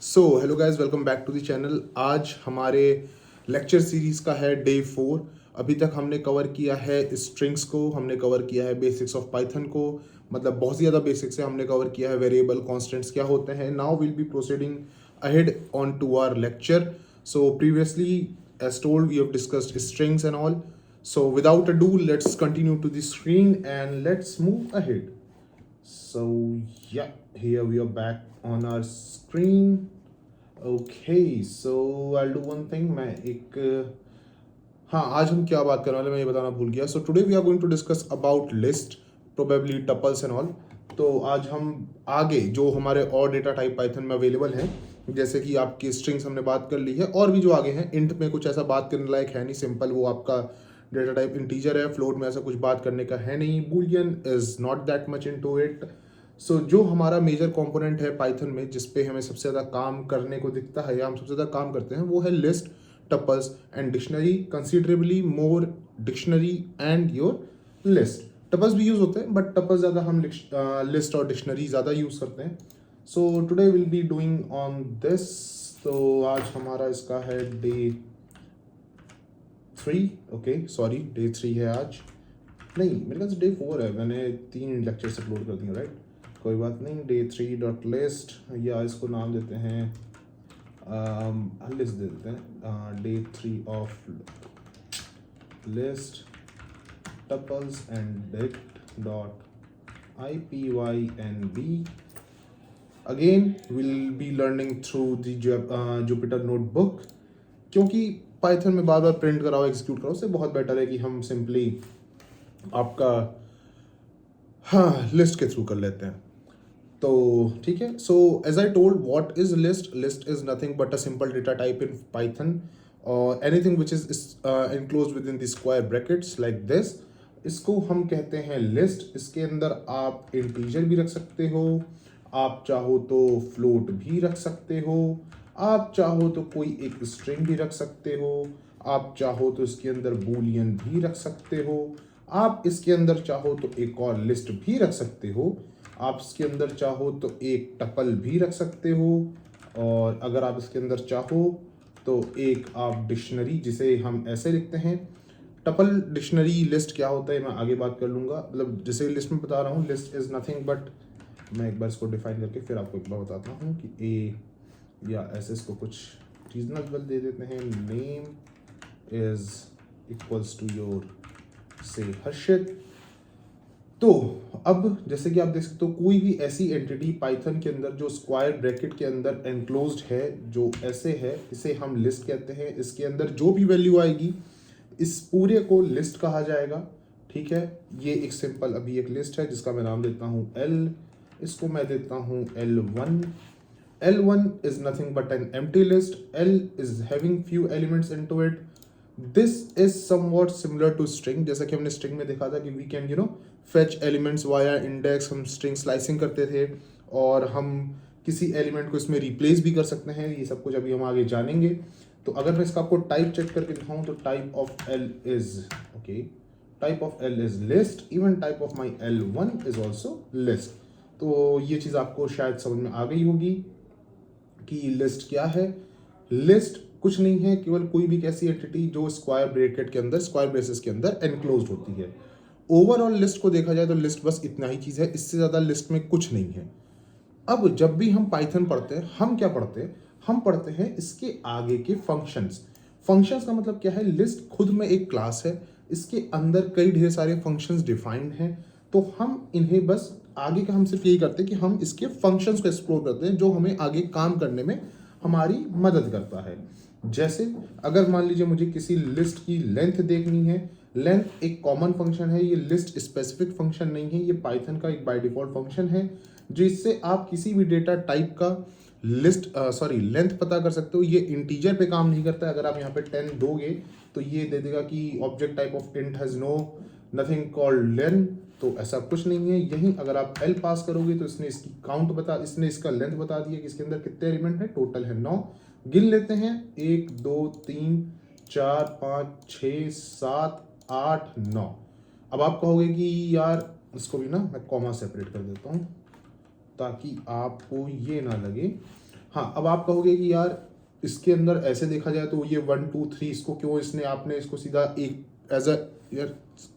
So hello guys, welcome back to the channel. आज हमारे lecture series का है डे 4। अभी तक हमने कवर किया है स्ट्रिंग्स को, हमने कवर किया है बेसिक्स ऑफ पाइथन को, मतलब बहुत ज़्यादा बेसिक्स है। हमने कवर किया है वेरिएबल कॉन्स्टेंट्स क्या होते हैं। Now will be proceeding ahead on to our lecture. So previously as told we have discussed strings and all. So without ado, let's continue to the screen and let's move ahead. So yeah, here we are back on our screen. Okay, so I'll do one thing. मैं एक हाँ, आज हम क्या बात करने वाले मैं ये बताना भूल गया. So today we are going to discuss about list, probably tuples and all. तो आज हम आगे जो हमारे और डेटा टाइप पाइथन में अवेलेबल हैं, जैसे कि आपकी स्ट्रिंग्स हमने बात कर ली है, और भी जो आगे हैं. इंट में कुछ ऐसा बात करने लायक है नहीं, सिंपल वो आपका डेटा टाइप इंटीजर है. फ्लोट में ऐसा कुछ बात करने का है नहीं. Boolean is not that much into it. So जो हमारा मेजर कंपोनेंट है पाइथन में, जिस पे हमें सबसे ज़्यादा काम करने को दिखता है या हम सबसे ज़्यादा काम करते हैं, वो है list, tuples and dictionary. Considerably more dictionary and your list. Tuples भी यूज़ होते हैं बट टपल्स ज़्यादा हम लिस्ट और डिक्शनरी ज़्यादा यूज़ करते हैं. So today will be doing on this. तो आज हमारा इसका है डे 3. ओके सॉरी, डे 3 है आज. नहीं, मेरे पास डे 4 है. मैंने 3 लेक्चर्स अपलोड कर दिए. राइट, कोई बात नहीं. डे 3.list या इसको नाम देते हैं लिस्ट दे देते हैं. Day 3 of list tuples and dict dot IPYNB. Again will be learning through the Jupyter notebook, क्योंकि पाइथन में बार बार प्रिंट कराओ, एग्जीक्यूट करो, उससे बहुत बेटर है कि हम सिंपली आपका लिस्ट के थ्रू कर लेते हैं. तो ठीक है. So as I told, what is list? List is nothing but a simple data type in Python, और anything which is enclose within the square brackets like this, इसको हम कहते हैं लिस्ट. इसके अंदर आप इंटीजर भी रख सकते हो, आप चाहो तो फ्लोट भी रख सकते हो, आप चाहो तो कोई एक स्ट्रिंग भी रख सकते हो, आप चाहो तो इसके अंदर बूलियन भी रख सकते हो, आप इसके अंदर चाहो तो एक और लिस्ट भी रख सकते हो, आप इसके अंदर चाहो तो एक टपल भी रख सकते हो, और अगर आप इसके अंदर चाहो तो एक आप डिक्शनरी, जिसे हम ऐसे लिखते हैं टपल डिक्शनरी. लिस्ट क्या होता है मैं आगे बात कर लूँगा. मतलब जैसे लिस्ट में बता रहा हूँ, लिस्ट इज़ नथिंग बट, मैं एक बार इसको डिफाइन करके फिर आपको एक बार बताता हूँ कि ए या ऐसे इसको कुछ रीजनेबल दे देते हैं. Name is equals to your say Harshit. तो अब जैसे कि आप देख सकते हो, कोई भी ऐसी एंटिटी पाइथन के अंदर जो स्क्वायर ब्रैकेट के अंदर एनक्लोज्ड है, जो ऐसे है, इसे हम लिस्ट कहते हैं. इसके अंदर जो भी वैल्यू आएगी, इस पूरे को लिस्ट कहा जाएगा. ठीक है, ये एक सिंपल अभी एक लिस्ट है जिसका मैं नाम देता हूँ L. इसको मैं देता हूँ L1. L1 is nothing but an empty list. L is having few elements into it. This is somewhat similar to string. जैसा कि हमने string में देखा था कि we can fetch elements via index. हम string slicing करते थे और हम किसी एलिमेंट को इसमें रिप्लेस भी कर सकते हैं. ये सब कुछ अभी हम आगे जानेंगे. तो अगर मैं इसका आपको टाइप चेक करके दिखाऊं तो type of L is okay, type of L is list. Even type of my L1 is also list. तो ये चीज़ आपको शायद समझ में आ गई होगी कि लिस्ट क्या है. लिस्ट कुछ नहीं है, केवल कोई भी ऐसी एंटिटी जो स्क्वायर ब्रैकेट के अंदर, स्क्वायर ब्रेसेस के अंदर एनक्लोज्ड होती है. ओवरऑल लिस्ट को देखा जाए तो लिस्ट बस इतना ही चीज़ है, इससे ज़्यादा लिस्ट में कुछ नहीं है. अब जब भी हम पाइथन पढ़ते हैं, हम क्या पढ़ते हैं? हम पढ़ते हैं इसके आगे के फंक्शंस. फंक्शंस का मतलब क्या है? लिस्ट खुद में एक क्लास है, इसके अंदर कई ढेर सारे फंक्शंस डिफाइंड हैं. तो हम इन्हें बस आगे का हम सिर्फ यही करते हैं कि हम इसके फंक्शंस को एक्सप्लोर करते हैं, जो हमें आगे काम करने में हमारी मदद करता है. जैसे अगर मान लीजिए मुझे किसी लिस्ट की लेंथ देखनी है. लेंथ एक कॉमन फंक्शन है, ये लिस्ट स्पेसिफिक फंक्शन नहीं है, ये पाइथन का एक बाय डिफॉल्ट फंक्शन है, जिससे आप किसी भी डेटा टाइप का लिस्ट लेंथ पता कर सकते हो. ये इंटीजर पे काम नहीं करता है. अगर आप यहाँ पे 10 दोगे तो ये दे देगा कि object type of int has no nothing called len. तो ऐसा कुछ नहीं है. यहीं अगर आप L पास करोगे तो इसने इसकी काउंट इसने इसका लेंथ बता दिया कि इसके अंदर कितने एलिमेंट है. टोटल है 9. गिन लेते हैं. 1 2 3 4 5 6 7 8 9. अब आप कहोगे कि यार इसको भी ना मैं कॉमा सेपरेट कर देता हूँ ताकि आपको ये ना लगे हाँ, अब आप कहोगे कि यार इसके अंदर ऐसे देखा जाए तो ये 1 2 3 इसको क्यों इसने आपने इसको सीधा एक एज अ यार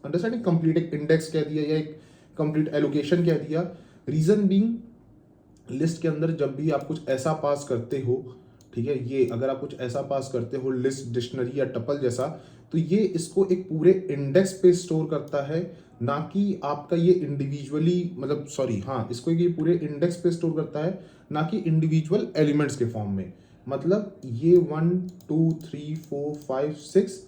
अंडरस्टैंडिंग कंप्लीट एक इंडेक्स कह दिया या एक कंप्लीट एलोकेशन कह दिया। रीजन बीइंग, लिस्ट के अंदर जब भी आप कुछ ऐसा पास करते हो, ठीक है, ये अगर आप कुछ ऐसा पास करते हो लिस्ट, डिक्शनरी या टपल जैसा, तो ये इसको एक पूरे इंडेक्स पे स्टोर करता है, ना कि आपका ये इंडिविजुअली, मतलब सॉरी, हाँ, इसको ये पूरे इंडेक्स पे स्टोर करता है, ना कि इंडिविजुअल एलिमेंट्स के फॉर्म में। मतलब ये 1 2 3 4 5 6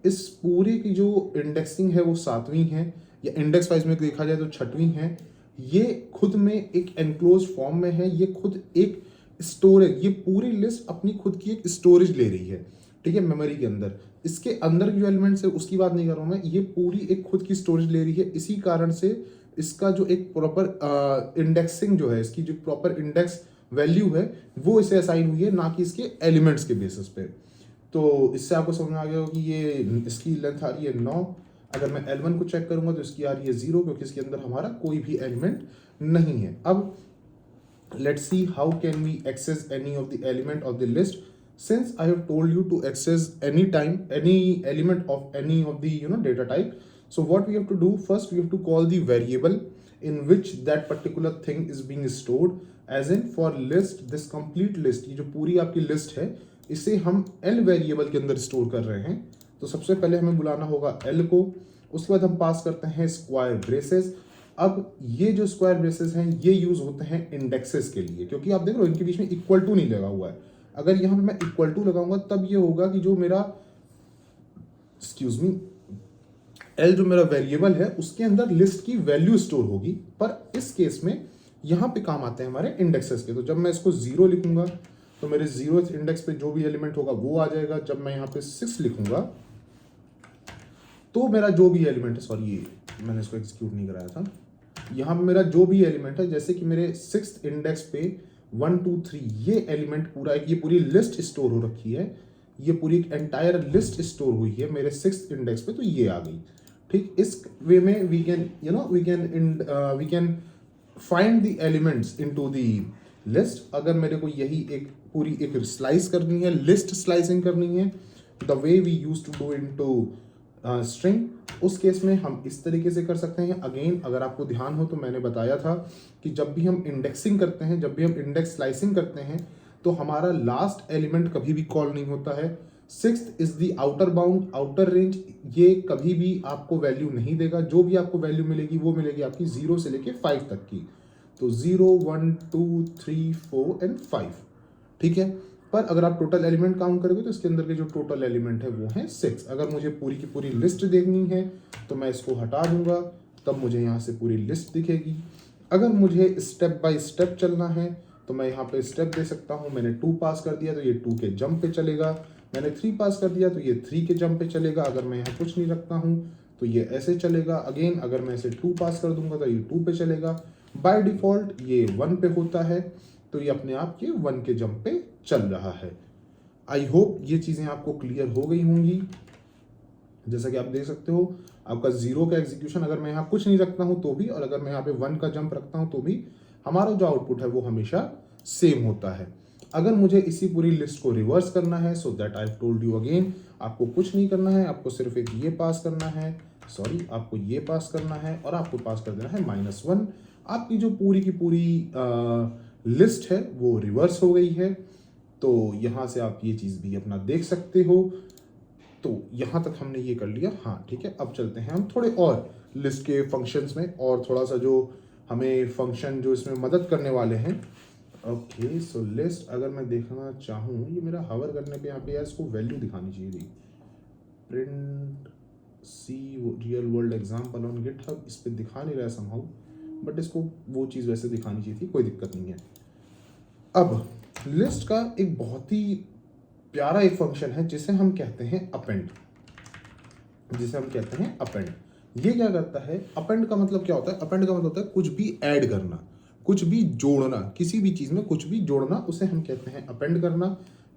इस पूरे की जो इंडेक्सिंग है वो 7वीं है, या इंडेक्स वाइज में देखा जाए तो 6वीं है। ये खुद में एक एनक्लोज फॉर्म में है, ये खुद एक स्टोरेज, ये पूरी लिस्ट अपनी खुद की एक स्टोरेज ले रही है, ठीक है, मेमोरी के अंदर। इसके अंदर जो एलिमेंट्स है उसकी बात नहीं कर रहा हूं मैं, ये पूरी एक खुद की स्टोरेज ले रही है। इसी कारण से इसका जो एक प्रॉपर इंडेक्सिंग जो है, इसकी जो प्रॉपर इंडेक्स वैल्यू है वो इसे असाइन हुई है, ना कि इसके एलिमेंट्स के बेसिस पे। तो इससे आपको समझ में आ गया हो कि ये इसकी लेंथ आ रही है 9। अगर मैं L1 को चेक करूंगा तो इसकी आ रही है 0, क्योंकि इसके अंदर हमारा कोई भी एलिमेंट नहीं है। अब let's see how can we access any of the element of the list. Since I have told you to access anytime any element of any of the data type, so what we have to do, first we have to call the variable in which that particular thing is being stored, as in for list, this complete list, ये जो पूरी आपकी list है इसे हम L variable के अंदर store कर रहे हैं। तो सबसे पहले हमें बुलाना होगा L को, उसके बाद हम पास करते हैं स्क्वायर ब्रेसेस। अब ये जो स्क्वायर ब्रेसेस हैं ये यूज होते हैं इंडेक्सेस के लिए, क्योंकि आप देख रहे हो इनके बीच में इक्वल टू नहीं लगा हुआ है। अगर यहाँ पे मैं इक्वल टू लगाऊंगा तब ये होगा कि जो मेरा एक्सक्यूज मी एल जो मेरा वेरिएबल है उसके अंदर लिस्ट की वैल्यू स्टोर होगी। पर इस केस में यहाँ पे काम आते हैं हमारे इंडेक्सेस के। तो जब मैं इसको 0 लिखूंगा तो मेरे 0th इंडेक्स पे जो भी एलिमेंट होगा वो आ जाएगा। जब मैं यहाँ पे 6 लिखूंगा तो मेरा जो भी एलिमेंट है, सॉरी ये मैंने इसको एग्जीक्यूट नहीं कराया था, यहाँ पे मेरा जो भी एलिमेंट है, जैसे कि मेरे 6th इंडेक्स पे 1 2 3 ये एलिमेंट पूरा एक, ये पूरी लिस्ट स्टोर हो रखी है, ये पूरी एक एंटायर लिस्ट स्टोर हुई है मेरे 6th इंडेक्स पे, तो ये आ गई। ठीक, इस वे में we can find the elements into the list. अगर मेरे को यही एक पूरी एक स्लाइस करनी है, लिस्ट स्लाइसिंग करनी है, the way we use to do into string, उस केस में हम इस तरीके से कर सकते हैं। अगेन अगर आपको ध्यान हो तो मैंने बताया था कि जब भी हम इंडेक्सिंग करते हैं, जब भी हम इंडेक्स स्लाइसिंग करते हैं, तो हमारा लास्ट एलिमेंट कभी भी कॉल नहीं होता है। 6th is the outer bound, outer range, ये कभी भी आपको वैल्यू नहीं देगा। जो भी आपको वैल्यू मिलेगी वो मिलेगी आपकी 0 से लेके 5 तक की। तो 0 1 2 3 4 एंड 5, ठीक है। पर अगर आप टोटल एलिमेंट काउंट करोगे तो इसके अंदर के जो टोटल एलिमेंट है वो है 6। अगर मुझे पूरी की पूरी लिस्ट देखनी है तो मैं इसको हटा दूंगा, तब मुझे यहाँ से पूरी लिस्ट दिखेगी। अगर मुझे स्टेप बाय स्टेप चलना है तो मैं यहाँ पे स्टेप दे सकता हूँ। मैंने 2 पास कर दिया तो ये 2 के जंप पे चलेगा, मैंने 3 पास कर दिया तो ये 3 के जंप पे चलेगा। अगर मैं यहाँ कुछ नहीं रखता हूँ तो ये ऐसे चलेगा। अगेन अगर मैं इसे 2 पास कर दूंगा तो ये 2 पे चलेगा। बाय डिफॉल्ट ये 1 पे होता है, तो ये अपने आप ये 1 के जंप पे चल रहा है। आई होप ये चीज़ें आपको क्लियर हो गई होंगी। जैसा कि आप देख सकते हो आपका 0 का एग्जीक्यूशन, अगर मैं यहाँ कुछ नहीं रखता हूँ तो भी, और अगर मैं यहाँ पे 1 का जंप रखता हूँ तो भी हमारा जो आउटपुट है वो हमेशा सेम होता है। अगर मुझे इसी पूरी लिस्ट को रिवर्स करना है, so that I told you again, आपको कुछ नहीं करना है, आपको सिर्फ एक ये पास करना है, सॉरी आपको ये पास करना है और आपको पास कर देना है -1। आपकी जो पूरी की पूरी लिस्ट है वो रिवर्स हो गई है। तो यहाँ से आप ये चीज़ भी अपना देख सकते हो। तो यहाँ तक हमने ये कर लिया, हाँ ठीक है। अब चलते हैं हम थोड़े और लिस्ट के फंक्शंस में, और थोड़ा सा जो हमें फंक्शन जो इसमें मदद करने वाले हैं। ओके, सो लिस्ट अगर मैं देखना चाहूँ, ये मेरा हवर करने पे यहाँ पे यार इसको वैल्यू दिखानी चाहिए थी, print see real world example on GitHub, इस पर दिखा नहीं रहा है समहाउ, बट इसको वो चीज़ वैसे दिखानी चाहिए थी, कोई दिक्कत नहीं है। अब लिस्ट का एक बहुत ही प्यारा एक फंक्शन है जिसे हम कहते हैं अपेंड, जिसे हम कहते हैं अपेंड। ये क्या करता है, अपेंड का मतलब क्या होता है? अपेंड का मतलब होता है कुछ भी ऐड करना, कुछ भी जोड़ना, किसी भी चीज़ में कुछ भी जोड़ना, उसे हम कहते हैं अपेंड करना,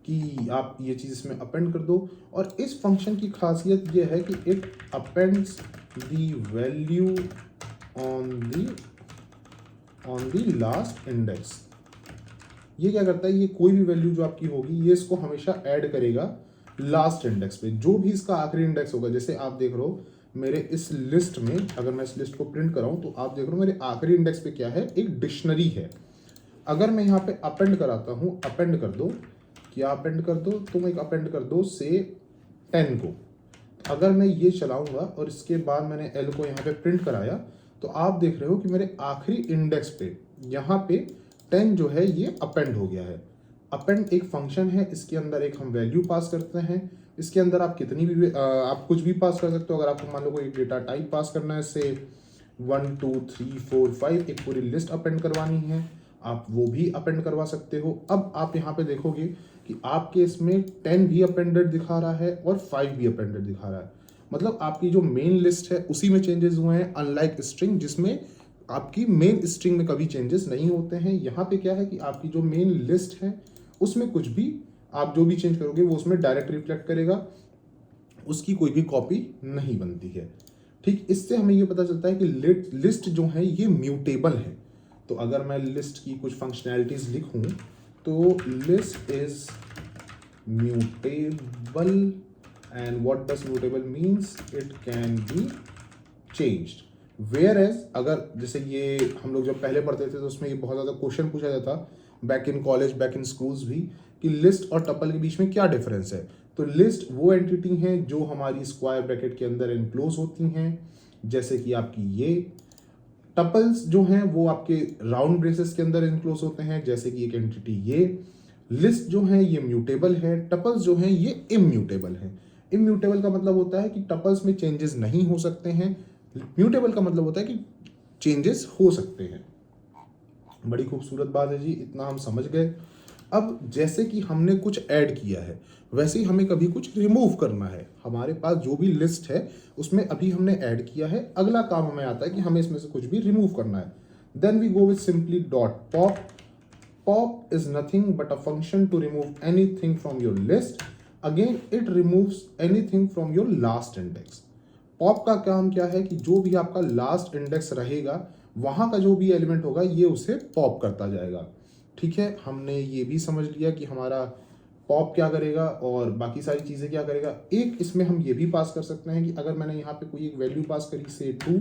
कि आप ये चीज़ इसमें अपेंड कर दो। और इस फंक्शन की खासियत ये है कि it happens the value on the last index. ये क्या करता है, ये कोई भी वैल्यू जो आपकी होगी ये इसको हमेशा ऐड करेगा लास्ट इंडेक्स पे, जो भी इसका आखिरी इंडेक्स होगा। जैसे आप देख रहे हो मेरे इस लिस्ट में, अगर मैं इस लिस्ट को प्रिंट कराऊं तो आप देख रहे हो मेरे आखिरी इंडेक्स पे क्या है, एक डिक्शनरी है। अगर मैं यहाँ पे अपेंड कराता हूँ, अपेंड कर दो, क्या अपेंड कर दो, तुम एक अपेंड कर दो से 10 को। अगर मैं ये चलाऊंगा और इसके बाद मैंने एल को यहाँ पे प्रिंट कराया, तो आप देख रहे हो कि मेरे आखिरी इंडेक्स पे यहाँ पे 10 जो है ये अपेंड हो गया है। अपेंड एक फंक्शन है, इसके अंदर एक हम वैल्यू पास करते हैं। इसके अंदर आप कितनी भी आप कुछ भी पास कर सकते हो। अगर आपको मान लो कोई डेटा टाइप पास करना है, से 1 2 3 4 5 एक पूरी लिस्ट अपेंड करवानी है, आप वो भी अपेंड करवा सकते हो। अब आप यहाँ पे देखोगे कि आपके इसमें 10 भी अपेंडेड दिखा रहा है और 5 भी अपेंडेड दिखा रहा है। मतलब आपकी जो मेन लिस्ट है उसी में चेंजेस हुए हैं, अनलाइक स्ट्रिंग जिसमें आपकी मेन स्ट्रिंग में कभी चेंजेस नहीं होते हैं। यहाँ पे क्या है कि आपकी जो मेन लिस्ट है उसमें कुछ भी आप जो भी चेंज करोगे वो उसमें डायरेक्ट रिफ्लेक्ट करेगा, उसकी कोई भी कॉपी नहीं बनती है। ठीक, इससे हमें ये पता चलता है कि लिस्ट जो है ये म्यूटेबल है। तो अगर मैं लिस्ट की कुछ फंक्शनैलिटीज लिखूं तो list is mutable, and what does mutable means, it can be changed. Whereas अगर जैसे ये हम लोग जब पहले पढ़ते थे तो उसमें ये बहुत ज़्यादा क्वेश्चन पूछा जाता back in college, back in schools भी, कि लिस्ट और टपल के बीच में क्या डिफरेंस है। तो लिस्ट वो एंटिटी हैं जो हमारी स्क्वायर ब्रैकेट के अंदर इनक्लोज होती हैं, जैसे कि आपकी ये। टपल्स जो हैं वो आपके राउंड ब्रेसेस के अंदर इनक्लोज होते हैं, जैसे कि एक एंटिटी ये। लिस्ट जो है ये म्यूटेबल है, टपल्स जो हैं ये इम्यूटेबल है। इम्यूटेबल का मतलब होता है कि टपल्स में चेंजेस नहीं हो सकते हैं, म्यूटेबल का मतलब होता है कि चेंजेस हो सकते हैं। बड़ी खूबसूरत बात है जी, इतना हम समझ गए। अब जैसे कि हमने कुछ ऐड किया है वैसे ही हमें कभी कुछ रिमूव करना है। हमारे पास जो भी लिस्ट है उसमें अभी हमने ऐड किया है, अगला काम हमें आता है कि हमें इसमें से कुछ भी रिमूव करना है। Then we go with simply dot pop. Pop is nothing but a function to remove anything from your list. Again it removes anything from your last index. Pop का काम क्या है कि जो भी आपका लास्ट इंडेक्स रहेगा वहां का जो भी एलिमेंट होगा ये उसे पॉप करता जाएगा। ठीक है, हमने ये भी समझ लिया कि हमारा पॉप क्या करेगा और बाकी सारी चीज़ें क्या करेगा। एक इसमें हम ये भी पास कर सकते हैं कि अगर मैंने यहाँ पे कोई एक वैल्यू पास करी से 2,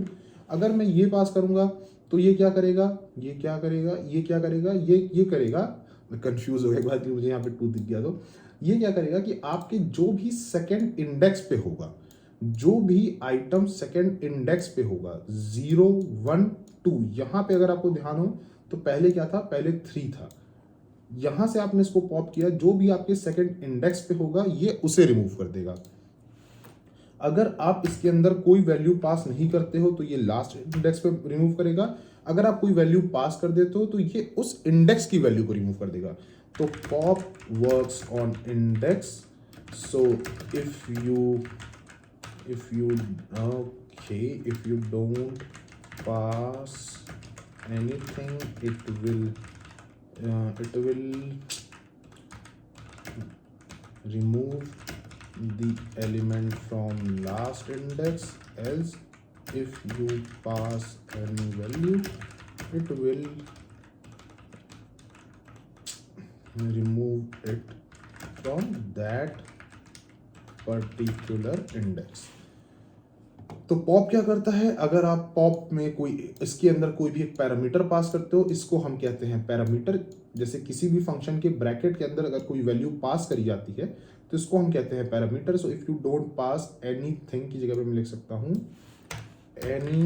अगर मैं ये पास करूँगा तो ये क्या करेगा, ये क्या करेगा, ये क्या करेगा, ये करेगा। मैं कंफ्यूज हो गया एक बार कि मुझे यहाँ पे 2 दिख गया। तो ये क्या करेगा कि आपके जो भी सेकेंड इंडेक्स पे होगा, जो भी आइटम सेकेंड इंडेक्स पे होगा 0 1 2, यहाँ पे अगर आपको ध्यान हो तो पहले क्या था, पहले 3 था। यहां से आपने इसको पॉप किया, जो भी आपके सेकंड इंडेक्स पे होगा ये उसे रिमूव कर देगा। अगर आप इसके अंदर कोई वैल्यू पास नहीं करते हो तो ये लास्ट इंडेक्स पे रिमूव करेगा। अगर आप कोई वैल्यू पास कर देते हो तो ये उस इंडेक्स की वैल्यू को रिमूव कर देगा। तो pop works on index. So if you okay, if you don't pass anything it will remove the element from last index, else if you pass any value it will remove it from that particular index। तो pop क्या करता है, अगर आप pop में कोई इसके अंदर कोई भी एक पैरामीटर पास करते हो, इसको हम कहते हैं पैरामीटर। जैसे किसी भी फंक्शन के ब्रैकेट के अंदर अगर कोई वैल्यू पास करी जाती है तो इसको हम कहते हैं parameter. So if you don't pass anything की जगह पे मैं लिख सकता हूँ any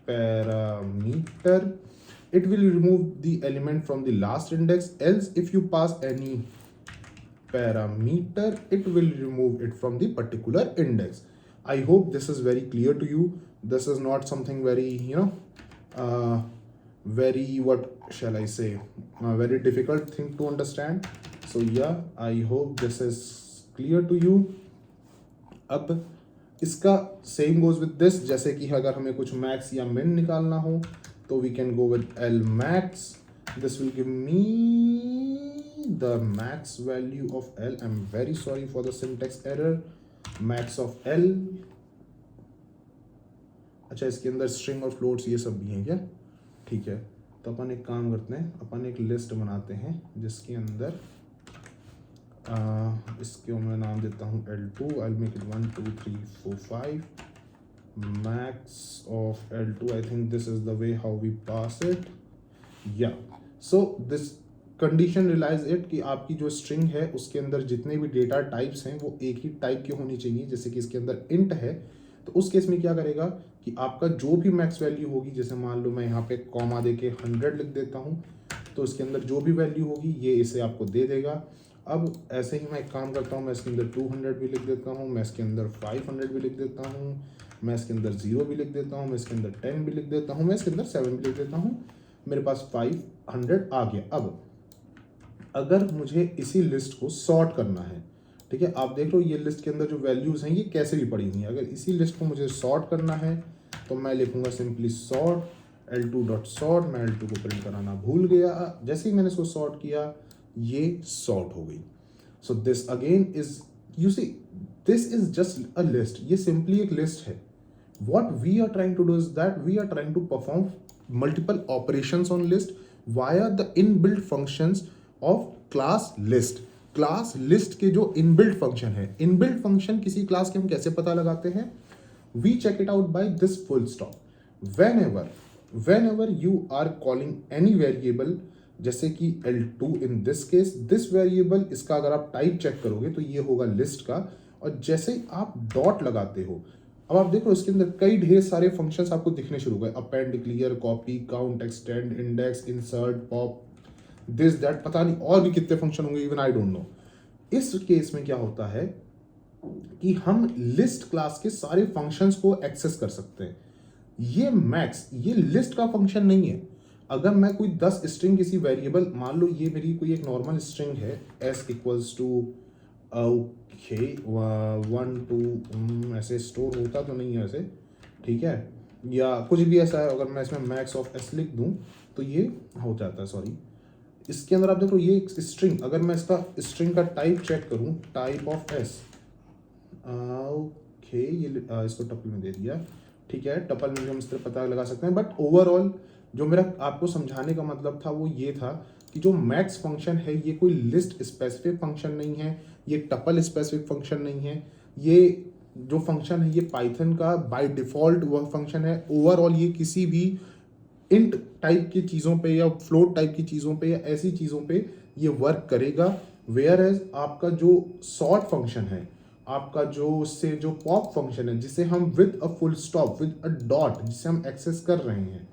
parameter, it will remove the element from the last index, else if you pass any parameter it will remove it from the particular index। I hope this is very clear to you. This is not something very very, what shall I say, a very difficult thing to understand. So yeah, I hope this is clear to you। अब इसका same goes with this, जैसे कि अगर हमें कुछ max या मिन निकालना हो तो we can go with L max. This will give me the max value of L. I am very sorry for the syntax error. Max of L, अच्छा इसके अंदर स्ट्रिंग और फ्लोट्स ये सब भी हैं क्या, ठीक है। तो अपन एक काम करते हैं, अपन एक लिस्ट बनाते हैं जिसके अंदर इसको मैं नाम देता हूँ L2. I make it 1 2 3 4 5. Max of L2. I think this is the way how we pass it. Yeah. So this condition relies it कि आपकी जो स्ट्रिंग है उसके अंदर जितने भी डेटा टाइप्स हैं वो एक ही टाइप के होनी चाहिए. जैसे कि इसके अंदर इंट है तो उस केस में क्या करेगा कि आपका जो भी मैक्स वैल्यू होगी, जैसे मान लो मैं यहाँ पे कॉमा दे के 100 लिख देता हूँ, तो इसके अंदर जो भी वैल्यू होगी ये इसे आपको दे देगा. अब ऐसे ही मैं एक काम करता हूँ, मैं इसके अंदर 200 भी लिख देता हूँ, मैं इसके अंदर 500 भी लिख देता हूँ, मैं इसके अंदर 0 भी लिख देता हूँ, मैं इसके अंदर 10 भी लिख देता हूँ, मैं इसके अंदर 7 भी लिख देता हूँ. मेरे पास 500 आ गया. अब अगर मुझे इसी लिस्ट को सॉर्ट करना है, ठीक है, आप देख लो ये लिस्ट के अंदर जो वैल्यूज़ हैं ये कैसे भी पड़ी हुई हैं. अगर इसी लिस्ट को मुझे सॉर्ट करना है तो मैं लिखूंगा simply sort L2 dot sort. मैं L2 को प्रिंट कराना भूल गया. जैसे ही मैंने इसको सॉर्ट किया ये सॉर्ट हो गई. So this again is, you see, this is just a list. ये सिंपली एक लिस्ट है. what we are trying to do is that we are trying to perform multiple operations on list via the inbuilt functions of class list. Class list के जो inbuilt function है, inbuilt function किसी class के हम कैसे पता लगाते हैं? We check it out by this full stop. whenever you are calling any variable, जैसे कि L2 in this case, this variable, इसका अगर आप टाइप चेक करोगे तो ये होगा लिस्ट का. और जैसे ही आप डॉट लगाते हो, अब आप देखो इसके अंदर कई ढेर सारे फंक्शंस आपको दिखने शुरू हो गए. Append, clear, copy, count, extend, index, insert, pop, this that, पता नहीं और भी कितने फंक्शन होंगे, इवन आई डोंट नो. इस केस में क्या होता है कि हम लिस्ट क्लास के सारे फंक्शंस को एक्सेस कर सकते हैं. ये मैक्स, ये लिस्ट का फंक्शन नहीं है. अगर मैं कोई 10 स्ट्रिंग किसी वेरिएबल, मान लो ये मेरी कोई एक नॉर्मल स्ट्रिंग है s इक्वल्स टू ओके 1 2 ऐसे स्टोर होता तो नहीं है वैसे, ठीक है, या कुछ भी ऐसा है. अगर मैं इसमें मैक्स ऑफ s लिख दूं तो ये हो जाता है. सॉरी, इसके अंदर आप देखो ये स्ट्रिंग, अगर मैं इसका स्ट्रिंग का टाइप चेक करूं, टाइप ऑफ s, ओके, ये इसको टपल में दे दिया, ठीक है, टपल में हम इस तरह पता लगा सकते हैं. बट ओवरऑल जो मेरा आपको समझाने का मतलब था वो ये था कि जो मैक्स फंक्शन है ये कोई लिस्ट स्पेसिफिक फंक्शन नहीं है, ये टपल स्पेसिफिक फंक्शन नहीं है. ये जो फंक्शन है ये पाइथन का बाय डिफॉल्ट वह फंक्शन है. ओवरऑल ये किसी भी इंट टाइप की चीज़ों पे या फ्लोट टाइप की चीज़ों पे या ऐसी चीज़ों पे ये वर्क करेगा. वेयर एज आपका जो सॉर्ट फंक्शन है, आपका जो से जो पॉप फंक्शन है, जिसे हम with a full stop, with a dot, जिसे हम एक्सेस कर रहे हैं,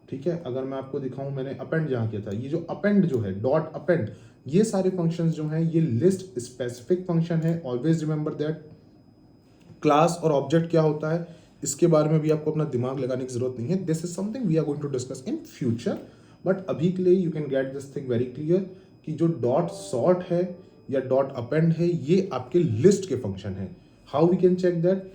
ठीक है, अगर मैं आपको दिखाऊं, मैंने अपेंड जहाँ किया था, ये जो अपेंड जो है, डॉट अपेंड, ये सारे फंक्शंस जो हैं ये लिस्ट स्पेसिफिक फंक्शन है. Always remember that. क्लास और ऑब्जेक्ट क्या होता है इसके बारे में भी आपको अपना दिमाग लगाने की जरूरत नहीं है. This is something we are going to discuss in future. But अभी के लिए you can get this thing very clear कि जो डॉट सॉर्ट है या डॉट अपेंड है ये आपके लिस्ट के फंक्शन है. How we can check that?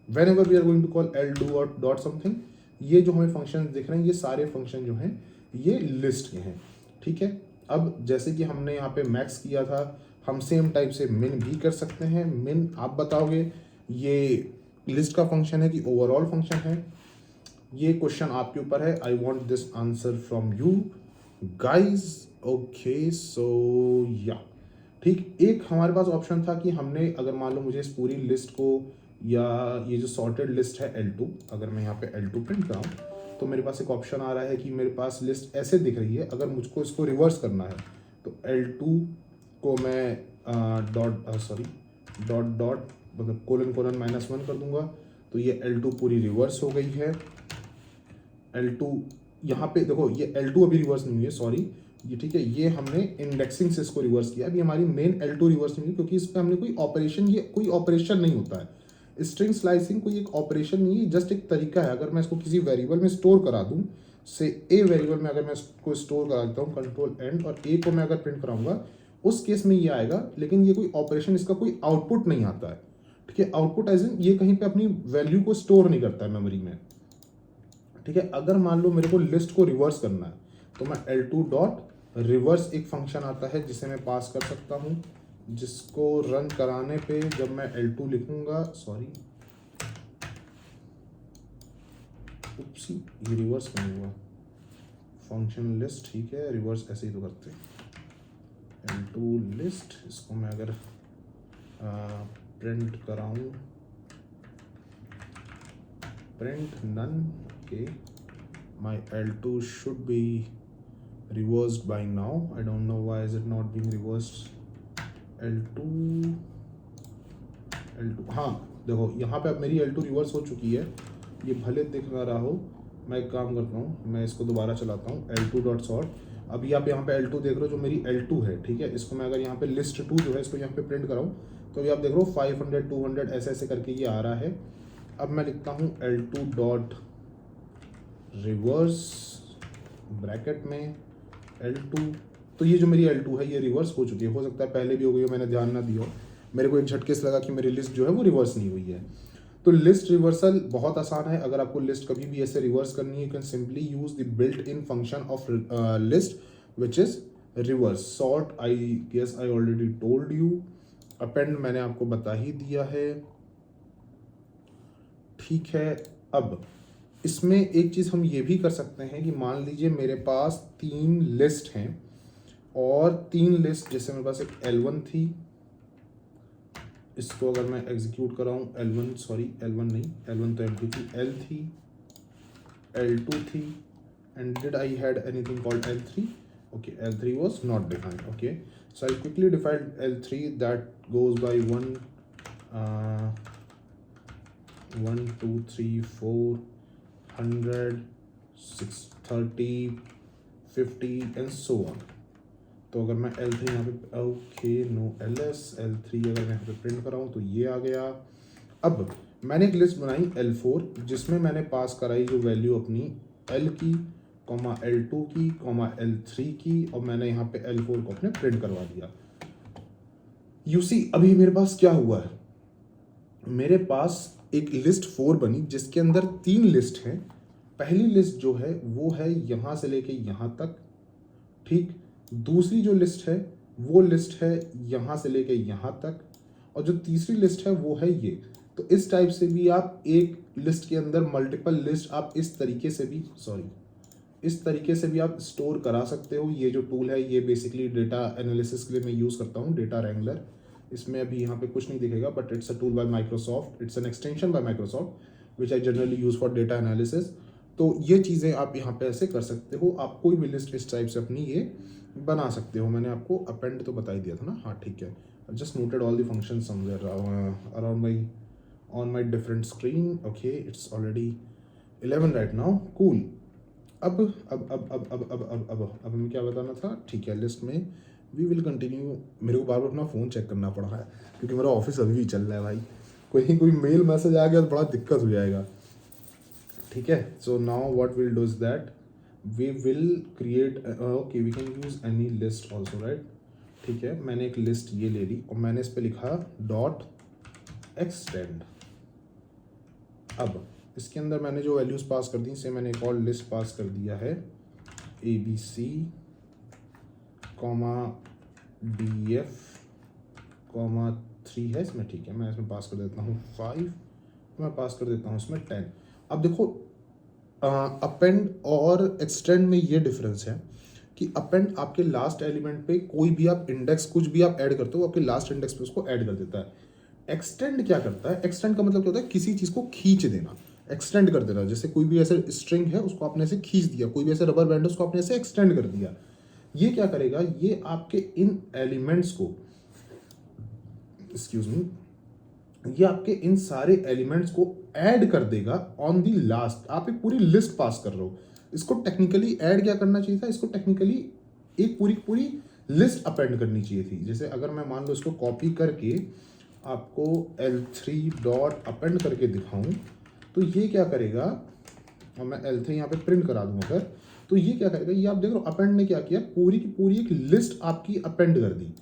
whenever we are going to call L2 or dot something, ये जो हमें फंक्शन दिख रहे हैं ये सारे फंक्शन जो हैं ये लिस्ट के हैं, ठीक है. अब जैसे कि हमने यहाँ पे मैक्स किया था, हम सेम टाइप से मिन भी कर सकते हैं. मिन आप बताओगे ये लिस्ट का फंक्शन है कि ओवरऑल फंक्शन है, ये क्वेश्चन आपके ऊपर है. I want this answer from you guys. Okay, so या ठीक, एक हमारे पास ऑप्शन था कि हमने, अगर मान लो मुझे इस पूरी लिस्ट को, या ये जो सॉर्टेड लिस्ट है L2, अगर मैं यहाँ पे L2 प्रिंट कराऊँ तो मेरे पास एक ऑप्शन आ रहा है कि मेरे पास लिस्ट ऐसे दिख रही है. अगर मुझको इसको रिवर्स करना है तो L2 को मैं डॉट डॉट मतलब कोलन -1 कर दूंगा तो ये L2 पूरी रिवर्स हो गई है. L2 यहाँ पे देखो, ये L2 अभी रिवर्स नहीं हुई है, सॉरी, ये ठीक है, ये हमने इंडेक्सिंग से इसको रिवर्स किया. अभी हमारी मेन L2 रिवर्स नहीं हुई क्योंकि इस पर हमने कोई ऑपरेशन, ये कोई ऑपरेशन नहीं होता है. स्ट्रिंग स्लाइसिंग कोई एक ऑपरेशन नहीं है, जस्ट एक तरीका है. अगर मैं इसको किसी वेरिएबल में स्टोर करा दूं, से ए वेरिएबल में अगर मैं इसको स्टोर करा देता हूँ कंट्रोल एंड, और ए को मैं अगर प्रिंट कराऊंगा उस केस में ये आएगा. लेकिन ये कोई ऑपरेशन, इसका कोई आउटपुट नहीं आता है, ठीक है. आउटपुट एज इन ये कहीं पे अपनी वैल्यू को स्टोर नहीं करता है मेमोरी में, ठीक है. अगर मान लो मेरे को लिस्ट को रिवर्स करना है तो मैं L2 डॉट रिवर्स, एक फंक्शन आता है जिसे मैं पास कर सकता हूँ, जिसको रन कराने पे जब मैं L2 लिखूंगा, सॉरी उपसी, ये रिवर्स नहीं हुआ, फंक्शन लिस्ट, ठीक है, रिवर्स ऐसे ही तो करते हैं। L2 लिस्ट, इसको मैं अगर print कराऊँ, print none, okay, my L2 should be reversed by now. I don't know why is it not being reversed. L2 हाँ देखो यहाँ पे अब मेरी L2 रिवर्स हो चुकी है। ये भले दिख ना रहा हो, मैं एक काम करता हूँ, मैं इसको दोबारा चलाता हूँ L2.sort। अभी आप यहाँ पे L2 देख रहे हो, जो मेरी L2 है, ठीक है, इसको मैं अगर यहाँ पे list 2 जो है इसको यहाँ पे प्रिंट कराऊँ तो अभी आप देख रहे हो 500 200 ऐसे ऐसे करके ये आ रहा है। अब मैं लिखता हूँ L2 डॉट रिवर्स ब्रैकेट में L2, तो ये जो मेरी L2 है ये रिवर्स हो चुकी है। हो सकता है पहले भी हो गई हो, मैंने ध्यान ना दिया हो, मेरे को एक झटके से लगा कि मेरी लिस्ट जो है वो रिवर्स नहीं हुई है। तो लिस्ट रिवर्सल बहुत आसान है। अगर आपको लिस्ट कभी भी ऐसे रिवर्स करनी है, you can simply use the built in function of list which is reverse. Sort I guess I already told you, append मैंने आपको बता ही दिया है, ठीक है। अब इसमें एक चीज़ हम ये भी कर सकते हैं कि मान लीजिए मेरे पास 3 लिस्ट हैं और 3 लिस्ट, जैसे मेरे पास एक L1 थी, इसको अगर मैं एग्जीक्यूट कराऊँ, L1 नहीं, L1 तो एम्प्टी थी, L थी, L2 थी, and did I had anything called L3? okay, L3 was not defined, okay, so I'll quickly define L3 that goes by 1 2 3 4 100 630 50 and so on. तो अगर मैं L3 यहाँ पे ओके नो LS L3 अगर मैं यहाँ पे प्रिंट कराऊँ तो ये आ गया। अब मैंने एक लिस्ट बनाई L4 जिसमें मैंने पास कराई जो वैल्यू अपनी L की, कॉमा L2 की, कॉमा L3 की, और मैंने यहाँ पे L4 को अपने प्रिंट करवा दिया। यू सी अभी मेरे पास क्या हुआ है, मेरे पास एक लिस्ट 4 बनी जिसके अंदर 3 लिस्ट हैं। पहली लिस्ट जो है वो है यहाँ से लेके यहाँ तक, ठीक। दूसरी जो लिस्ट है वो लिस्ट है यहाँ से लेके यहाँ तक, और जो तीसरी लिस्ट है वो है ये। तो इस टाइप से भी आप एक लिस्ट के अंदर मल्टीपल लिस्ट आप इस तरीके से भी आप स्टोर करा सकते हो। ये जो टूल है ये बेसिकली डेटा एनालिसिस के लिए मैं यूज़ करता हूँ, डेटा रैंगलर। इसमें अभी यहाँ पे कुछ नहीं दिखेगा, but it's a tool by Microsoft, it's an extension bye Microsoft which I generally use for data analysis. तो ये चीज़ें आप यहाँ पे ऐसे कर सकते हो, आप कोई भी लिस्ट इस टाइप से अपनी ये बना सकते हो। मैंने आपको अपेंड तो बता ही दिया था ना, हाँ ठीक है। Just noted all the function somewhere around my on my different screen, okay, it's already 11 right now, cool. अब हमें क्या बताना था, ठीक है, लिस्ट में वी विल कंटिन्यू। मेरे को बार बार अपना फ़ोन चेक करना पड़ रहा है क्योंकि मेरा ऑफिस अभी भी चल रहा है भाई, कोई मेल मैसेज आ गया तो बड़ा दिक्कत हो जाएगा, ठीक है। So now what will do is that we will create, okay we can use any list also, right, ठीक है। मैंने एक लिस्ट ये ले ली और मैंने इस पर लिखा डॉट एक्सटेंड। अब इसके अंदर मैंने जो वैल्यूज़ पास कर दी, इसे मैंने एक और लिस्ट पास कर दिया है ABC, DF, 3 है इसमें, ठीक है। मैं इसमें पास कर देता हूँ 5, मैं पास कर देता हूँ इसमें 10। अब देखो अपेंड और एक्सटेंड में ये डिफरेंस है कि अपेंड आपके लास्ट एलिमेंट पे कोई भी आप इंडेक्स कुछ भी आप ऐड करते हो, आपके लास्ट इंडेक्स पे उसको ऐड कर देता है। एक्सटेंड क्या करता है, एक्सटेंड का मतलब क्या होता है, किसी चीज़ को खींच देना, एक्सटेंड कर देना। जैसे कोई भी ऐसे स्ट्रिंग है उसको आपने ऐसे खींच दिया, कोई भी ऐसे रबर बैंड है उसको आपने ऐसे एक्सटेंड कर दिया। ये क्या करेगा, ये आपके इन एलिमेंट्स को, एक्सक्यूज मी, ये आपके इन सारे एलिमेंट्स को ऐड कर देगा ऑन दी लास्ट। आप एक पूरी लिस्ट पास कर रहे हो, इसको टेक्निकली ऐड क्या करना चाहिए था, इसको टेक्निकली एक पूरी लिस्ट अपेंड करनी चाहिए थी। जैसे अगर मैं मान लो इसको कॉपी करके आपको L3 डॉट अपेंड करके दिखाऊं तो ये क्या करेगा, और मैं L3 यहाँ पे प्रिंट करा दूँ अगर, तो ये क्या करेगा, ये आप देख रहे हो अपेंड ने क्या किया, पूरी की पूरी एक लिस्ट आपकी अपेंड कर दी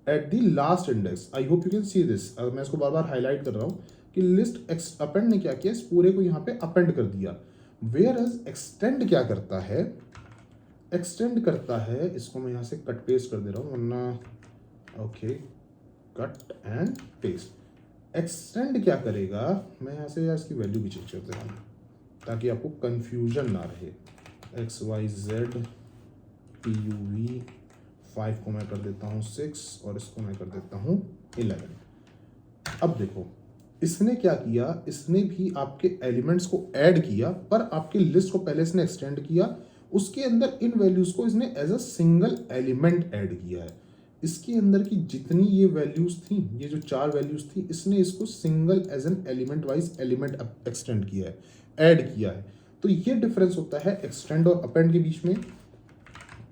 at the last index. I hope you can see this. अगर मैं इसको बार बार हाईलाइट कर रहा हूँ कि लिस्ट अपेंड ने क्या किया, इस पूरे को यहाँ पे अपेंड कर दिया। वेयर एज एक्सटेंड क्या करता है, एक्सटेंड करता है, इसको मैं यहाँ से कट पेस्ट कर दे रहा हूँ वरना, okay, cut and paste. Extend क्या करेगा, मैं यहाँ से इसकी वैल्यू भी चेक कर दे रहा हूँ ताकि आपको कंफ्यूजन ना रहे। XYZ PUV 5 को मैं कर देता हूँ 6 और इसको मैं कर देता हूँ 11। अब देखो इसने क्या किया, इसने भी आपके एलिमेंट्स को ऐड किया, पर आपकी लिस्ट को पहले इसने एक्सटेंड किया, उसके अंदर इन वैल्यूज को इसने as a single element add किया है। इसके अंदर की जितनी ये वैल्यूज थी, ये जो 4 वैल्यूज थी, इसने इसको single as an element wise element extend किया है, ऐड किया है। तो ये डिफरेंस होता है एक्सटेंड और अपेंड के बीच में।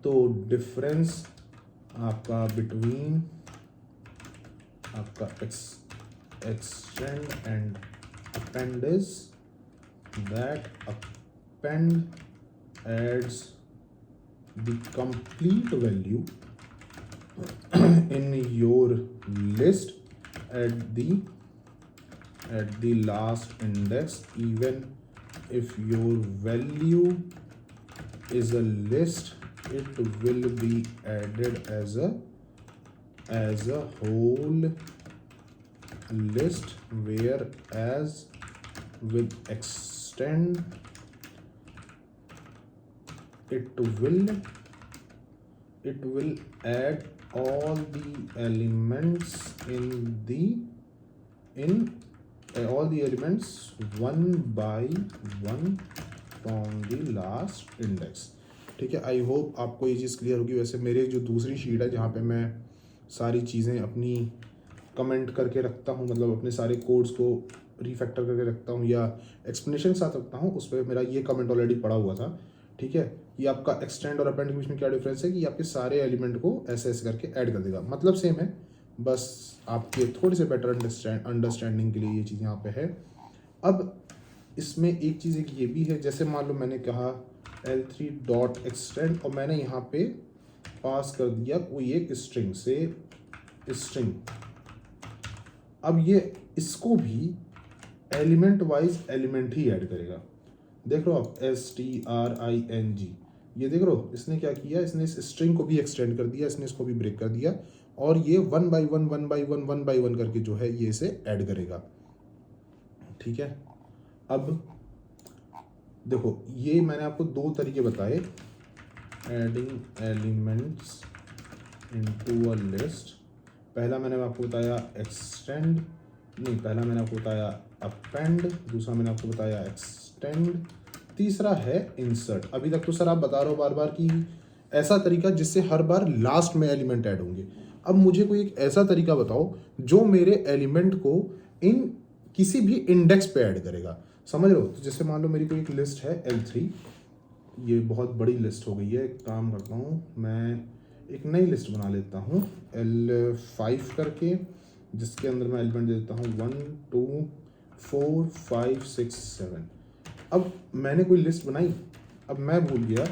तो डिफरेंस आपका बिटवीन आपका extend and append is that append adds the complete value in your list at the last index, even if your value is a list, it will be added as a whole list, whereas with extend it will add all the elements all the elements one by one from the last index। ठीक है, I hope आपको ये चीज़ clear होगी। वैसे मेरे जो दूसरी sheet है जहाँ पे मैं सारी चीज़ें अपनी कमेंट करके रखता हूँ, मतलब अपने सारे कोड्स को रीफैक्टर करके रखता हूँ या एक्सप्लेनेशन के साथ रखता हूँ, उस पर मेरा ये कमेंट ऑलरेडी पड़ा हुआ था। ठीक है, ये आपका एक्सटेंड और अपेंड के बीच में क्या डिफरेंस है कि आपके सारे एलिमेंट को ऐसे ऐसे करके ऐड कर देगा, मतलब सेम है, बस आपके थोड़े से बेटर अंडरस्टैंडिंग के लिए ये चीज़ यहाँ पे है। अब इसमें एक चीज़ एक ये भी है, जैसे मान लो मैंने कहा L3 डॉट एक्सटेंड और मैंने यहाँ पे पास कर दिया कोई एक स्ट्रिंग से स्ट्रिंग। अब ये इसको भी एलिमेंट वाइज एलिमेंट ही ऐड करेगा। देख रहे हो आप STRING, ये देख रहे हो इसने क्या किया, इसने इस स्ट्रिंग को भी एक्सटेंड कर दिया, इसने इसको भी ब्रेक कर दिया और ये 1 by 1 करके जो है ये इसे ऐड करेगा। ठीक है, अब देखो ये मैंने आपको 2 तरीके बताए, adding elements into a list. पहला मैंने आपको बताया एक्सटेंड, नहीं पहला मैंने आपको बताया अपेंड, दूसरा मैंने आपको बताया एक्सटेंड, तीसरा है इंसर्ट। अभी तक तो सर आप बता रहे हो बार बार कि ऐसा तरीका जिससे हर बार लास्ट में एलिमेंट ऐड होंगे। अब मुझे कोई एक ऐसा तरीका बताओ जो मेरे एलिमेंट को इन किसी भी इंडेक्स पे ऐड करेगा, समझ रहे हो। तो जैसे मान लो मेरी कोई एक लिस्ट है L3, ये बहुत बड़ी लिस्ट हो गई है, एक काम करता हूँ मैं एक नई लिस्ट बना लेता हूँ L5 करके, जिसके अंदर मैं एलिमेंट दे देता हूँ 1 2 4 5 6 7। अब मैंने कोई लिस्ट बनाई, अब मैं भूल गया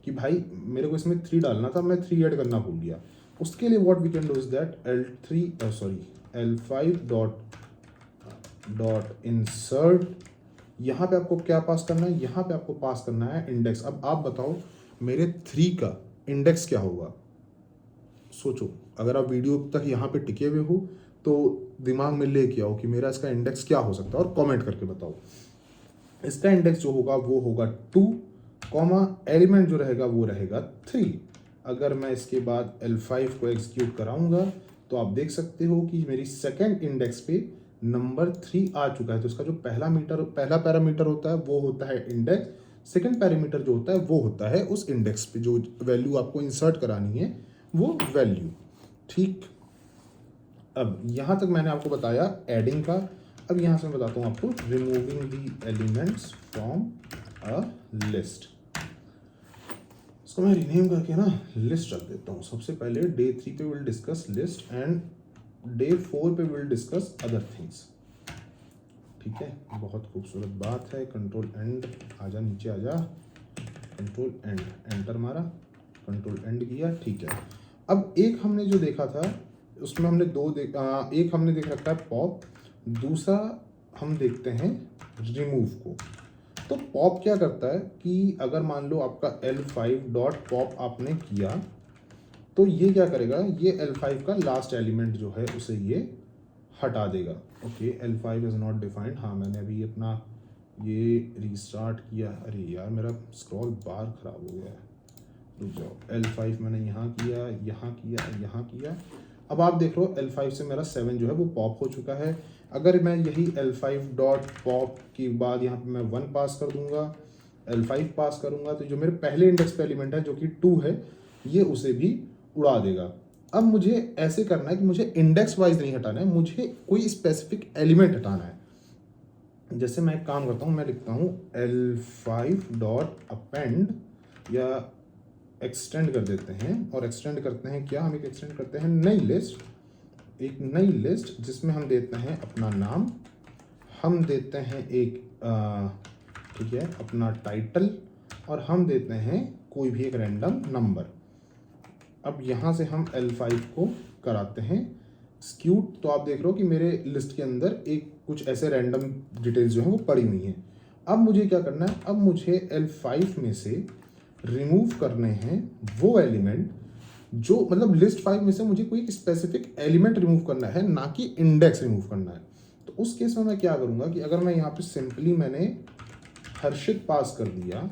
कि भाई मेरे को इसमें 3 डालना था, मैं 3 ऐड करना भूल गया। उसके लिए what we can do is that L5 dot insert, यहाँ पे आपको क्या पास करना है, यहाँ पे आपको पास करना है इंडेक्स। अब आप बताओ मेरे 3 का इंडेक्स क्या होगा, सोचो। अगर आप वीडियो तक यहाँ पे टिके हुए हो तो दिमाग में लेके आओ कि मेरा इसका इंडेक्स क्या हो सकता है और कमेंट करके बताओ। इसका इंडेक्स जो होगा वो होगा 2, एलिमेंट जो रहेगा वो रहेगा 3। अगर मैं इसके बाद L5 को एग्जीक्यूट कराऊंगा तो आप देख सकते हो कि मेरी सेकेंड इंडेक्स पे नंबर 3 आ चुका है। तो इसका जो पहला पैरामीटर होता है वो होता है इंडेक्स, सेकेंड पैरामीटर जो होता है वो होता है उस इंडेक्स पे जो वैल्यू आपको इंसर्ट करानी है वो वैल्यू। ठीक, अब यहाँ तक मैंने आपको बताया एडिंग का। अब यहाँ से मैं बताता हूँ आपको removing the elements from a list. इसको मैं रीनेम करके ना लिस्ट रख देता हूँ। सबसे पहले डे 3 पे will discuss list and day 4 पे विल डिस्कस अदर थिंग्स। ठीक है, बहुत खूबसूरत बात है। कंट्रोल एंड, आजा नीचे आजा, कंट्रोल एंड, एंटर मारा, कंट्रोल एंड किया। ठीक है, अब एक हमने जो देखा था उसमें हमने एक हमने देख रखा है पॉप, दूसरा हम देखते हैं रिमूव को। तो पॉप क्या करता है कि अगर मान लो आपका L5 डॉट पॉप आपने किया तो ये क्या करेगा, ये L5 का लास्ट एलिमेंट जो है उसे ये हटा देगा। Okay, L5 is not defined. हाँ, मैंने अभी अपना ये रीस्टार्ट किया, अरे यार मेरा स्क्रॉल बार ख़राब हो गया है, रुक जाओ। L5 मैंने यहाँ किया, यहाँ किया, यहाँ किया। अब आप देख लो L5 से मेरा 7 जो है वो पॉप हो चुका है। अगर मैं यही L5 डॉट पॉप के बाद यहाँ पे मैं 1 पास कर दूंगा, L5 पास करूंगा, तो जो मेरे पहले इंडेक्स पे एलिमेंट है जो कि 2 है, ये उसे भी उड़ा देगा। अब मुझे ऐसे करना है कि मुझे इंडेक्स वाइज नहीं हटाना है, मुझे कोई स्पेसिफिक एलिमेंट हटाना है। जैसे मैं एक काम करता हूँ, मैं लिखता हूँ L5 डॉट अपेंड, या एक्सटेंड कर देते हैं, और एक्सटेंड करते हैं क्या, हम एक एक्सटेंड करते हैं नई लिस्ट, एक नई लिस्ट जिसमें हम देते हैं अपना नाम, हम देते हैं एक ठीक है अपना टाइटल, और हम देते हैं कोई भी एक रैंडम नंबर। अब यहाँ से हम L5 को कराते हैं स्क्यूट, तो आप देख रहे हो कि मेरे लिस्ट के अंदर एक कुछ ऐसे रैंडम डिटेल्स जो हैं वो पड़ी हुई हैं। अब मुझे क्या करना है, अब मुझे L5 में से रिमूव करने हैं वो एलिमेंट जो, मतलब लिस्ट 5 में से मुझे कोई स्पेसिफिक एलिमेंट रिमूव करना है, ना कि इंडेक्स रिमूव करना है। तो उस केस में मैं क्या करूँगा कि अगर मैं यहाँ पे सिंपली मैंने हर्षित पास कर दिया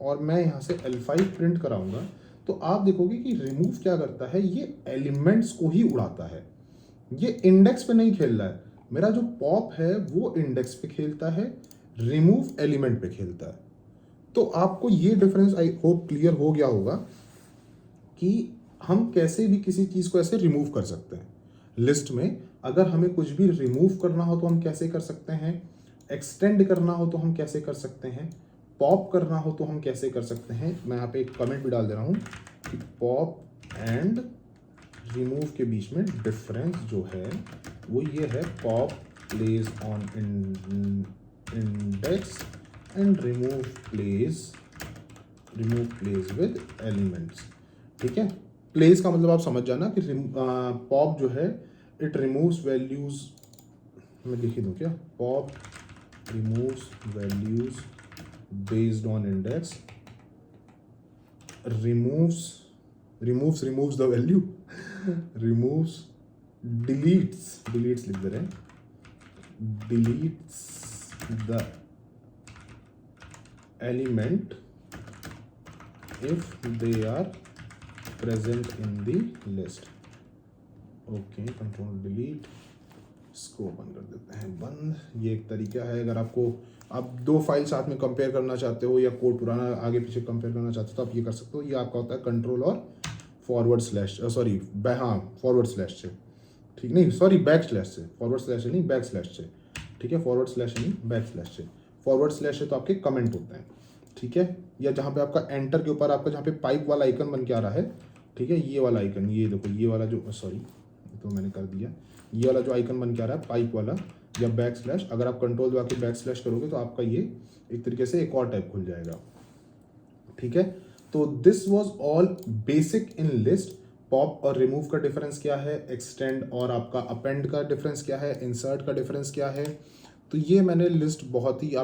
और मैं यहाँ से L5 प्रिंट कराऊंगा, तो आप देखोगे कि रिमूव क्या करता है, ये एलिमेंट्स को ही उड़ाता है, ये इंडेक्स पे नहीं खेल रहा है। मेरा जो पॉप है वो इंडेक्स पे खेलता है, रिमूव एलिमेंट पे खेलता है। तो आपको ये डिफरेंस आई होप क्लियर हो गया होगा कि हम कैसे भी किसी चीज़ को ऐसे रिमूव कर सकते हैं। लिस्ट में अगर हमें कुछ भी रिमूव करना हो तो हम कैसे कर सकते हैं, एक्सटेंड करना हो तो हम कैसे कर सकते हैं, पॉप करना हो तो हम कैसे कर सकते हैं। मैं यहाँ पे एक कमेंट भी डाल दे रहा हूँ कि पॉप एंड रिमूव के बीच में डिफरेंस जो है वो ये है, pop plays on index and remove plays with elements. ठीक है, प्लेस का मतलब आप समझ जाना कि पॉप जो है इट रिमूव्स वैल्यूज, मैं लिख ही दूँ क्या, pop removes values based on index, removes the value, removes deletes लिख दे रहे हैं, deletes the element if they are present in the list. Okay, control delete, इसको बंद कर देते हैं, बंद। ये एक तरीका है, अगर आपको आप दो फाइल साथ में कंपेयर करना चाहते हो या कोड पुराना आगे पीछे कंपेयर करना चाहते हो तो आप ये कर सकते हो। ये आपका होता है कंट्रोल और forward slash, sorry forward slash से, ठीक नहीं, सॉरी बैक स्लैश से, फॉरवर्ड स्लैश से नहीं, बैक स्लैश से। ठीक है, फॉरवर्ड स्लैश नहीं, बैक स्लैश से। फॉरवर्ड स्लैश से तो आपके कमेंट होते हैं, ठीक है, या जहाँ पे आपका एंटर के ऊपर आपका जहाँ पे पाइप वाला आइकन बन के आ रहा है, ठीक है, ये वाला आइकन, ये देखो, ये वाला जो, सॉरी तो मैंने कर दिया, ये वाला जो आइकन बन के आ रहा है पाइप वाला या बैक स्लैश, अगर आप कंट्रोल दबा के बैक स्लैश करोगे तो आपका ये एक तरीके से एक और टैब खुल जाएगा। ठीक है, तो this was all basic in list. Pop और रिमूव का डिफरेंस क्या है, एक्सटेंड और आपका अपेंड का डिफरेंस क्या है, इंसर्ट का डिफरेंस क्या है। तो ये मैंने लिस्ट बहुत ही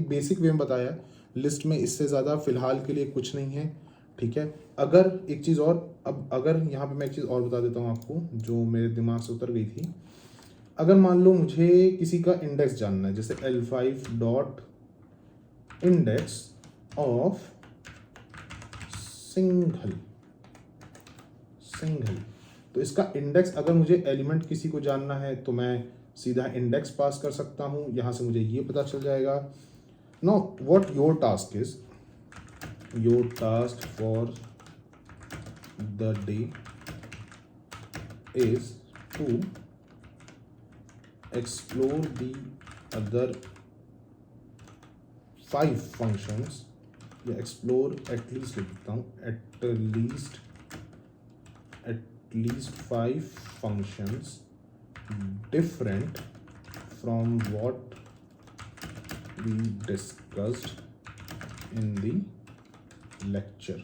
बेसिक वे में बताया। लिस्ट में इससे ज़्यादा फिलहाल के लिए कुछ नहीं है। ठीक है, अगर एक चीज़ और, अब अगर यहाँ पे मैं एक चीज़ और बता देता हूँ आपको जो मेरे दिमाग से उतर गई थी। अगर मान लो मुझे किसी का इंडेक्स जानना है, जैसे L5 dot index of single, तो इसका इंडेक्स अगर मुझे एलिमेंट किसी को जानना है तो मैं सीधा इंडेक्स पास कर सकता हूँ, यहाँ से मुझे ये पता चल जाएगा। Now what your task is, your task for the day is to explore the other 5 functions, या explore at least लिख देता हूँ, at least 5 functions different from what we discussed in the lecture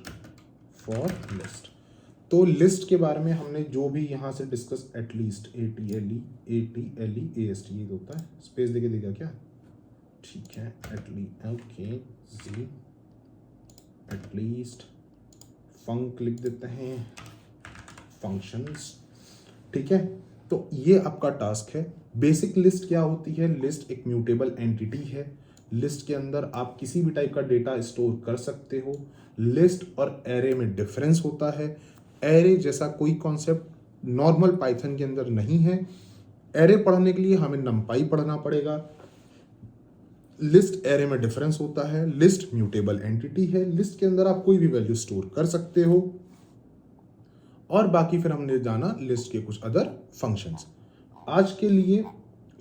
for list। तो list के बारे में हमने जो भी यहाँ से डिस्कस, एटलीस्ट ATLEAST ये होता है, स्पेस देके देगा क्या, ठीक है, एटलीस्ट फंक लिख देते हैं, फंक्शंस। ठीक है, तो ये आपका टास्क है। बेसिक लिस्ट क्या होती है, लिस्ट एक म्यूटेबल एंटिटी है लिस्ट के अंदर आप किसी भी टाइप का डेटा स्टोर कर सकते हो। लिस्ट और एरे में डिफरेंस होता है। एरे जैसा कोई कॉन्सेप्ट नॉर्मल पाइथन के अंदर नहीं है। एरे पढ़ने के लिए हमें नंपाई पढ़ना पड़ेगा। लिस्ट एरे में डिफरेंस होता है। लिस्ट म्यूटेबल एंटिटी है, लिस्ट के अंदर आप कोई भी वैल्यू स्टोर कर सकते हो। और बाकी फिर हमने जाना लिस्ट के कुछ अदर फंक्शंस। आज के लिए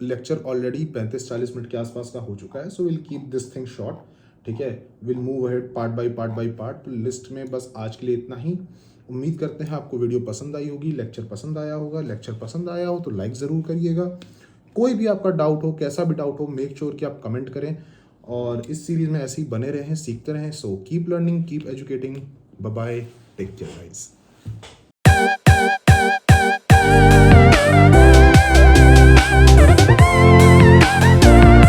लेक्चर ऑलरेडी 35-40 मिनट के आसपास का हो चुका है, so will keep this thing short, ठीक है। Will move ahead part by part. तो लिस्ट में बस आज के लिए इतना ही। उम्मीद करते हैं आपको वीडियो पसंद आई होगी, लेक्चर पसंद आया होगा। लेक्चर पसंद आया हो तो लाइक ज़रूर करिएगा। कोई भी आपका डाउट हो, कैसा भी डाउट हो, मेक श्योर कि आप कमेंट करें। और इस सीरीज़ में ऐसे ही बने रहें, सीखते रहें। So keep learning, keep educating. Bye bye, take care guys.